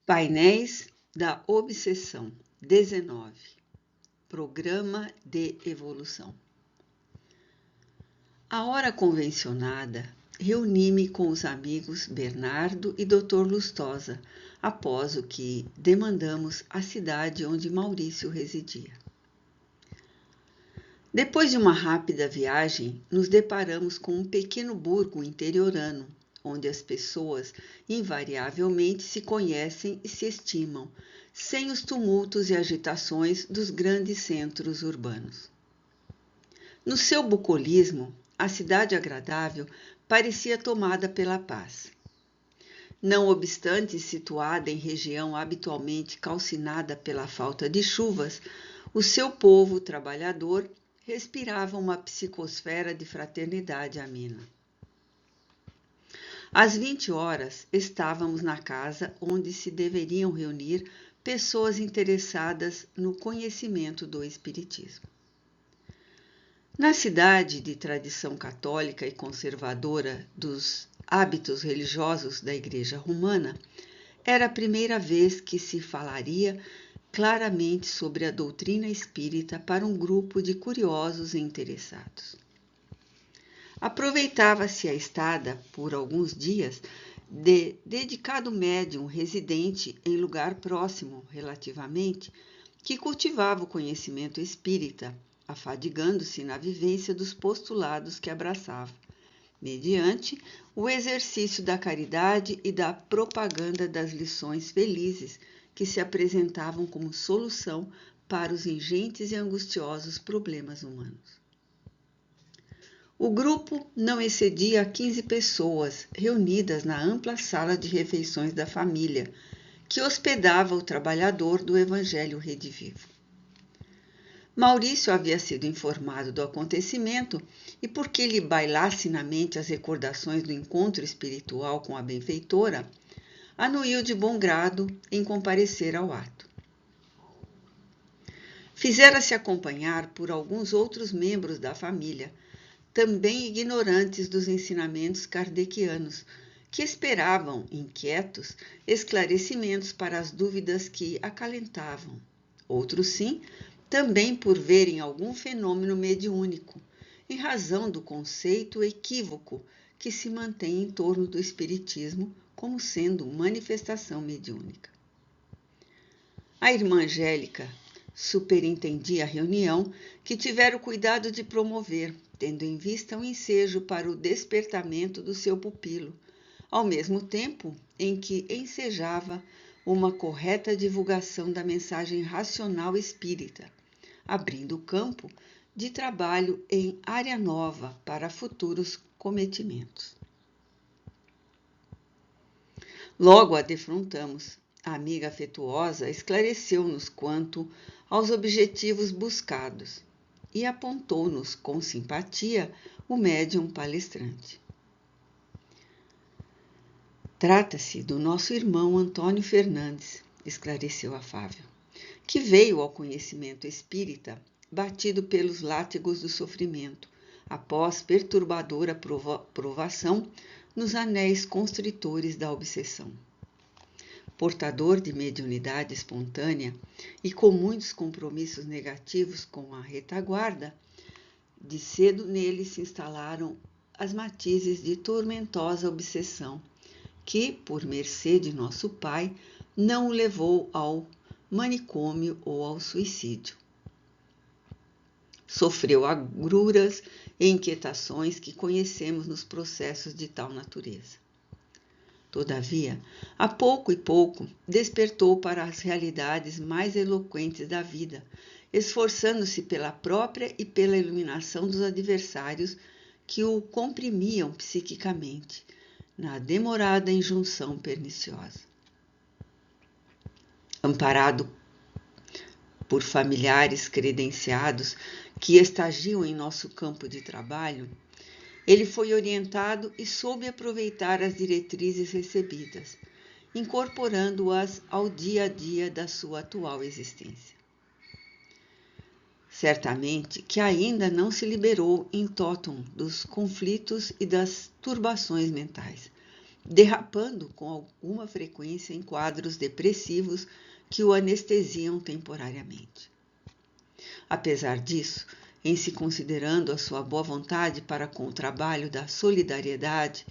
Painéis da Obsessão 19. Programa de Evolução. À hora convencionada, reuni-me com os amigos Bernardo e Dr. Lustosa, após o que demandamos à cidade onde Maurício residia. Depois de uma rápida viagem, nos deparamos com um pequeno burgo interiorano, onde as pessoas invariavelmente se conhecem e se estimam, sem os tumultos e agitações dos grandes centros urbanos. No seu bucolismo, a cidade agradável parecia tomada pela paz. Não obstante situada em região habitualmente calcinada pela falta de chuvas, o seu povo trabalhador respirava uma psicosfera de fraternidade amena. Às 20 horas, estávamos na casa onde se deveriam reunir pessoas interessadas no conhecimento do Espiritismo. Na cidade de tradição católica e conservadora dos hábitos religiosos da Igreja Romana, era a primeira vez que se falaria claramente sobre a doutrina espírita para um grupo de curiosos e interessados. Aproveitava-se a estada, por alguns dias, de dedicado médium residente em lugar próximo, relativamente, que cultivava o conhecimento espírita, afadigando-se na vivência dos postulados que abraçava, mediante o exercício da caridade e da propaganda das lições felizes que se apresentavam como solução para os ingentes e angustiosos problemas humanos. O grupo não excedia 15 pessoas reunidas na ampla sala de refeições da família, que hospedava o trabalhador do Evangelho Redivivo. Maurício havia sido informado do acontecimento e, porque lhe bailasse na mente as recordações do encontro espiritual com a benfeitora, anuiu de bom grado em comparecer ao ato. Fizera-se acompanhar por alguns outros membros da família, também ignorantes dos ensinamentos kardecianos, que esperavam, inquietos, esclarecimentos para as dúvidas que acalentavam. Outros, sim, também por verem algum fenômeno mediúnico, em razão do conceito equívoco que se mantém em torno do espiritismo como sendo manifestação mediúnica. A irmã Angélica superintendia a reunião que tivera o cuidado de promover, tendo em vista um ensejo para o despertamento do seu pupilo, ao mesmo tempo em que ensejava uma correta divulgação da mensagem racional espírita, abrindo o campo de trabalho em área nova para futuros cometimentos. Logo a defrontamos. A amiga afetuosa esclareceu-nos quanto aos objetivos buscados e apontou-nos com simpatia o médium palestrante. Trata-se do nosso irmão Antônio Fernandes, esclareceu afável, que veio ao conhecimento espírita batido pelos látigos do sofrimento, após perturbadora provação nos anéis constritores da obsessão. Portador de mediunidade espontânea e com muitos compromissos negativos com a retaguarda, de cedo nele se instalaram as matizes de tormentosa obsessão, que, por mercê de nosso Pai, não o levou ao manicômio ou ao suicídio. Sofreu agruras e inquietações que conhecemos nos processos de tal natureza. Todavia, a pouco e pouco, despertou para as realidades mais eloquentes da vida, esforçando-se pela própria e pela iluminação dos adversários que o comprimiam psiquicamente, na demorada injunção perniciosa. Amparado por familiares credenciados que estagiam em nosso campo de trabalho, ele foi orientado e soube aproveitar as diretrizes recebidas, incorporando-as ao dia a dia da sua atual existência. Certamente que ainda não se liberou em totum dos conflitos e das turbações mentais, derrapando com alguma frequência em quadros depressivos que o anestesiam temporariamente. Apesar disso, em se considerando a sua boa vontade para com o trabalho da solidariedade,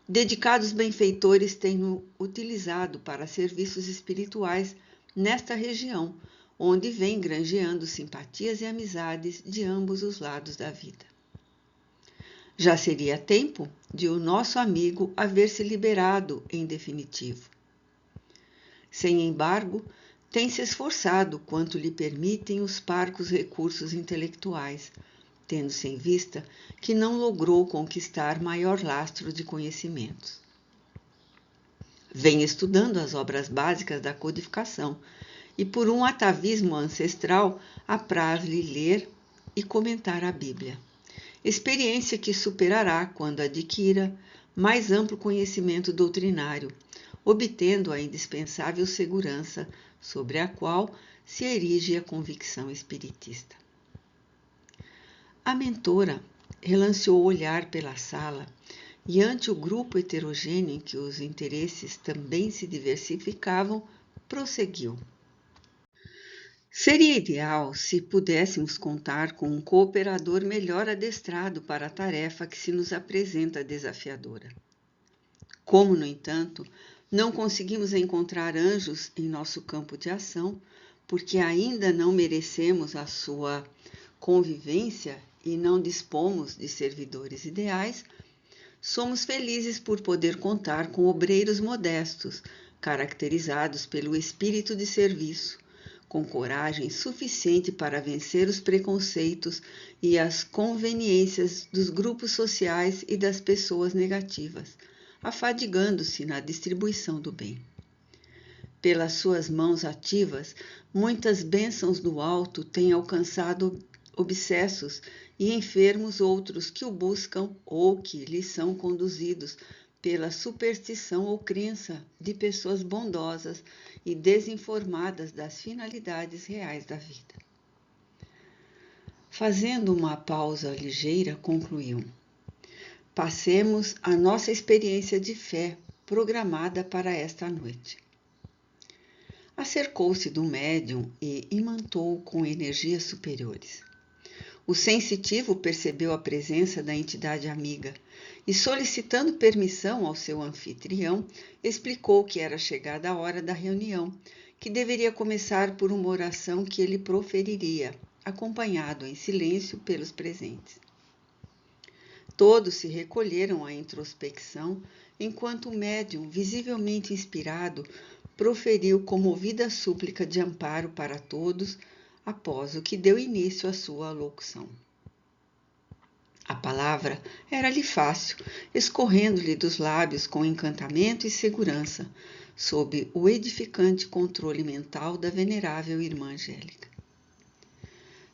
dedicados benfeitores têm-no utilizado para serviços espirituais nesta região, onde vem granjeando simpatias e amizades de ambos os lados da vida. Já seria tempo de o nosso amigo haver se liberado em definitivo. Sem embargo, tem se esforçado quanto lhe permitem os parcos recursos intelectuais, tendo-se em vista que não logrou conquistar maior lastro de conhecimentos. Vem estudando as obras básicas da codificação e, por um atavismo ancestral, apraz-lhe ler e comentar a Bíblia. Experiência que superará quando adquira mais amplo conhecimento doutrinário, obtendo a indispensável segurança sobre a qual se erige a convicção espiritista. A mentora relanceou o olhar pela sala e, ante o grupo heterogêneo em que os interesses também se diversificavam, prosseguiu. Seria ideal se pudéssemos contar com um cooperador melhor adestrado para a tarefa que se nos apresenta desafiadora. Como, no entanto, não conseguimos encontrar anjos em nosso campo de ação, porque ainda não merecemos a sua convivência e não dispomos de servidores ideais, somos felizes por poder contar com obreiros modestos, caracterizados pelo espírito de serviço, com coragem suficiente para vencer os preconceitos e as conveniências dos grupos sociais e das pessoas negativas, afadigando-se na distribuição do bem. Pelas suas mãos ativas, muitas bênçãos do alto têm alcançado obsessos e enfermos outros que o buscam ou que lhes são conduzidos pela superstição ou crença de pessoas bondosas e desinformadas das finalidades reais da vida. Fazendo uma pausa ligeira, concluiu: passemos a nossa experiência de fé programada para esta noite. Acercou-se do médium e imantou com energias superiores. O sensitivo percebeu a presença da entidade amiga e, solicitando permissão ao seu anfitrião, explicou que era chegada a hora da reunião, que deveria começar por uma oração que ele proferiria, acompanhado em silêncio pelos presentes. Todos se recolheram à introspecção, enquanto o médium, visivelmente inspirado, proferiu comovida súplica de amparo para todos, após o que deu início à sua locução. A palavra era-lhe fácil, escorrendo-lhe dos lábios com encantamento e segurança, sob o edificante controle mental da venerável irmã Angélica.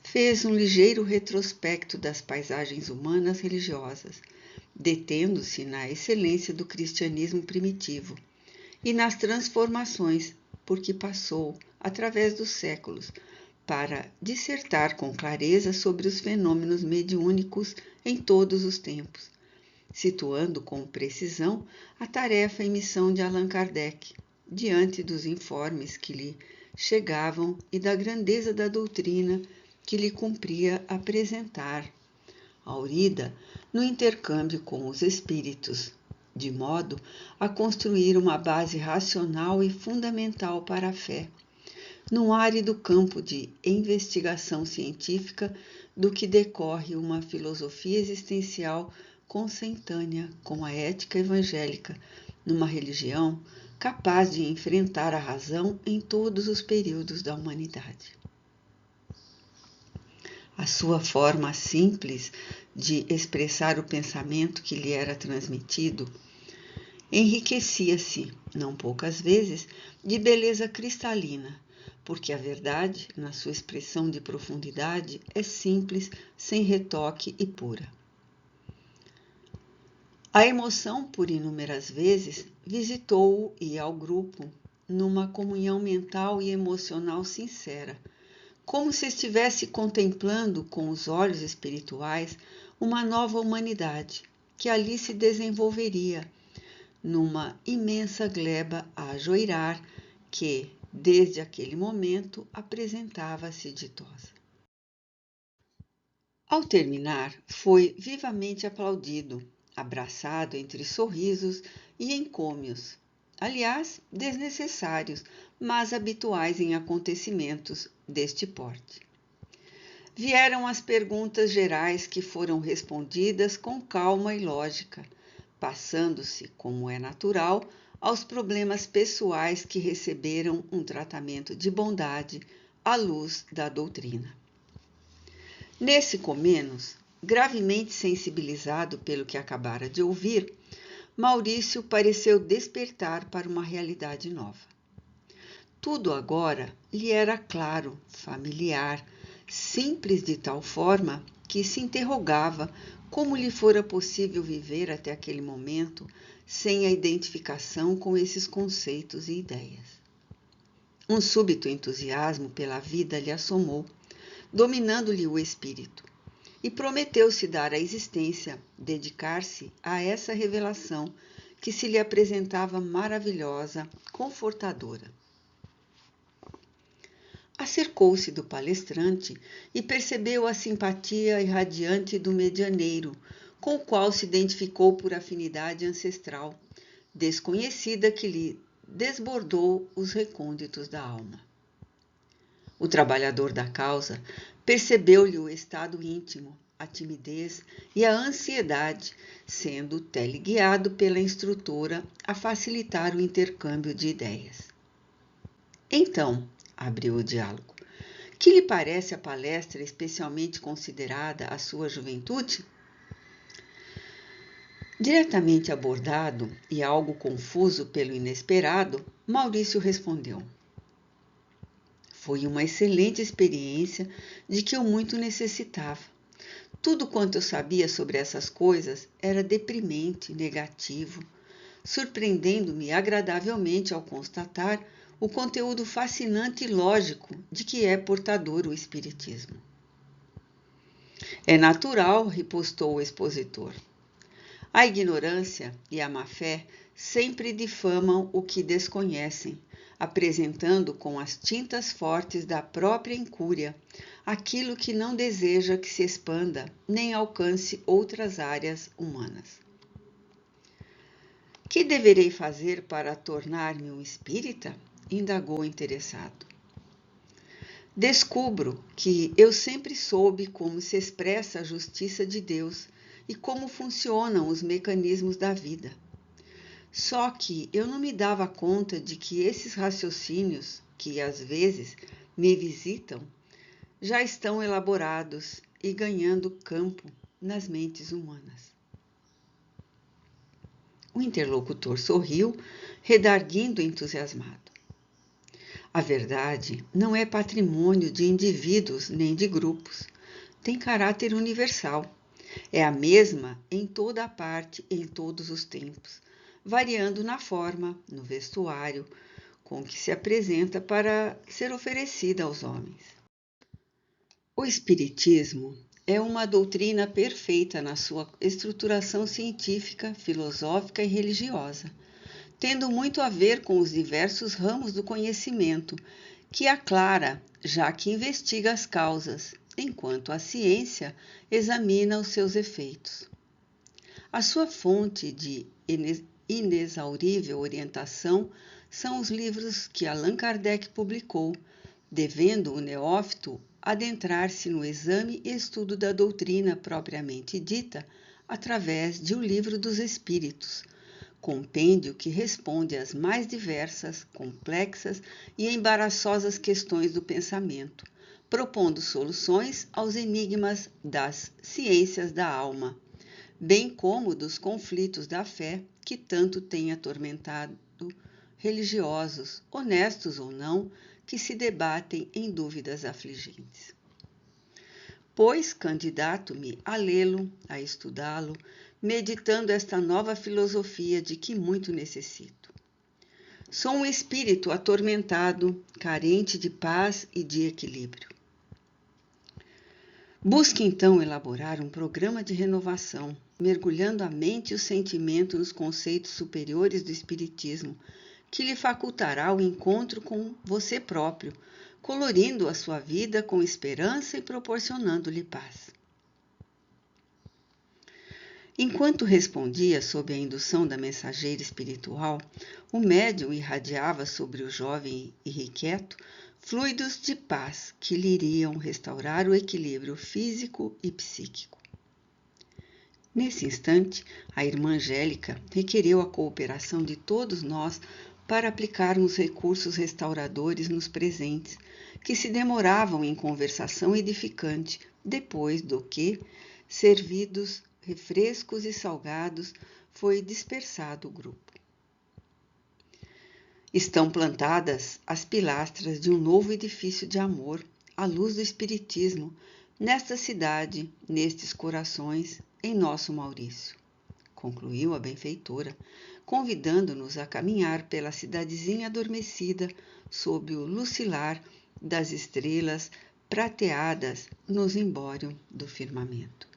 Fez um ligeiro retrospecto das paisagens humanas religiosas, detendo-se na excelência do cristianismo primitivo e nas transformações por que passou através dos séculos, para dissertar com clareza sobre os fenômenos mediúnicos em todos os tempos, situando com precisão a tarefa e missão de Allan Kardec, diante dos informes que lhe chegavam e da grandeza da doutrina que lhe cumpria apresentar, aurida no intercâmbio com os espíritos, de modo a construir uma base racional e fundamental para a fé, num árido campo de investigação científica do que decorre uma filosofia existencial consentânea com a ética evangélica, numa religião capaz de enfrentar a razão em todos os períodos da humanidade. A sua forma simples de expressar o pensamento que lhe era transmitido enriquecia-se, não poucas vezes, de beleza cristalina, porque a verdade, na sua expressão de profundidade, é simples, sem retoque e pura. A emoção, por inúmeras vezes, visitou-o e ao grupo numa comunhão mental e emocional sincera, como se estivesse contemplando com os olhos espirituais uma nova humanidade que ali se desenvolveria, numa imensa gleba a ajoirar que, desde aquele momento, apresentava-se ditosa. Ao terminar, foi vivamente aplaudido, abraçado entre sorrisos e encômios, aliás, desnecessários, mas habituais em acontecimentos deste porte. Vieram as perguntas gerais que foram respondidas com calma e lógica, passando-se, como é natural, aos problemas pessoais que receberam um tratamento de bondade à luz da doutrina. Nesse comenos, gravemente sensibilizado pelo que acabara de ouvir, Maurício pareceu despertar para uma realidade nova. Tudo agora lhe era claro, familiar, simples de tal forma que se interrogava como lhe fora possível viver até aquele momento sem a identificação com esses conceitos e ideias. Um súbito entusiasmo pela vida lhe assomou, dominando-lhe o espírito, e prometeu-se dar à existência, dedicar-se a essa revelação que se lhe apresentava maravilhosa, confortadora. Acercou-se do palestrante e percebeu a simpatia irradiante do medianeiro, com o qual se identificou por afinidade ancestral, desconhecida que lhe desbordou os recônditos da alma. O trabalhador da causa percebeu-lhe o estado íntimo, a timidez e a ansiedade, sendo teleguiado pela instrutora a facilitar o intercâmbio de ideias. Então, abriu o diálogo, que lhe parece a palestra especialmente considerada à sua juventude? Diretamente abordado e algo confuso pelo inesperado, Maurício respondeu: foi uma excelente experiência de que eu muito necessitava. Tudo quanto eu sabia sobre essas coisas era deprimente, negativo, surpreendendo-me agradavelmente ao constatar o conteúdo fascinante e lógico de que é portador o Espiritismo. É natural, ripostou o expositor. A ignorância e a má-fé sempre difamam o que desconhecem, apresentando com as tintas fortes da própria incúria aquilo que não deseja que se expanda nem alcance outras áreas humanas. Que deverei fazer para tornar-me um espírita? Indagou o interessado. Descubro que eu sempre soube como se expressa a justiça de Deus e como funcionam os mecanismos da vida. Só que eu não me dava conta de que esses raciocínios, que às vezes me visitam, já estão elaborados e ganhando campo nas mentes humanas. O interlocutor sorriu, redarguindo entusiasmado. A verdade não é patrimônio de indivíduos nem de grupos. Tem caráter universal. É a mesma em toda a parte, em todos os tempos, variando na forma, no vestuário, com que se apresenta para ser oferecida aos homens. O Espiritismo é uma doutrina perfeita na sua estruturação científica, filosófica e religiosa, tendo muito a ver com os diversos ramos do conhecimento, que aclara, já que investiga as causas, enquanto a ciência examina os seus efeitos. A sua fonte de inexaurível orientação são os livros que Allan Kardec publicou, devendo o neófito adentrar-se no exame e estudo da doutrina propriamente dita através de O Livro dos Espíritos, compêndio que responde às mais diversas, complexas e embaraçosas questões do pensamento, propondo soluções aos enigmas das ciências da alma, bem como dos conflitos da fé que tanto têm atormentado religiosos, honestos ou não, que se debatem em dúvidas afligentes. Pois candidato-me a lê-lo, a estudá-lo, meditando esta nova filosofia de que muito necessito. Sou um espírito atormentado, carente de paz e de equilíbrio. Busque então elaborar um programa de renovação, mergulhando a mente e o sentimento nos conceitos superiores do Espiritismo, que lhe facultará o encontro com você próprio, colorindo a sua vida com esperança e proporcionando-lhe paz. Enquanto respondia sob a indução da mensageira espiritual, o médium irradiava sobre o jovem irrequieto fluidos de paz que lhe iriam restaurar o equilíbrio físico e psíquico. Nesse instante, a irmã Angélica requereu a cooperação de todos nós para aplicarmos recursos restauradores nos presentes, que se demoravam em conversação edificante, depois do que, servidos refrescos e salgados, foi dispersado o grupo. Estão plantadas as pilastras de um novo edifício de amor, à luz do Espiritismo, nesta cidade, nestes corações, em nosso Maurício, concluiu a benfeitora, convidando-nos a caminhar pela cidadezinha adormecida sob o lucilar das estrelas prateadas no zimbório do firmamento.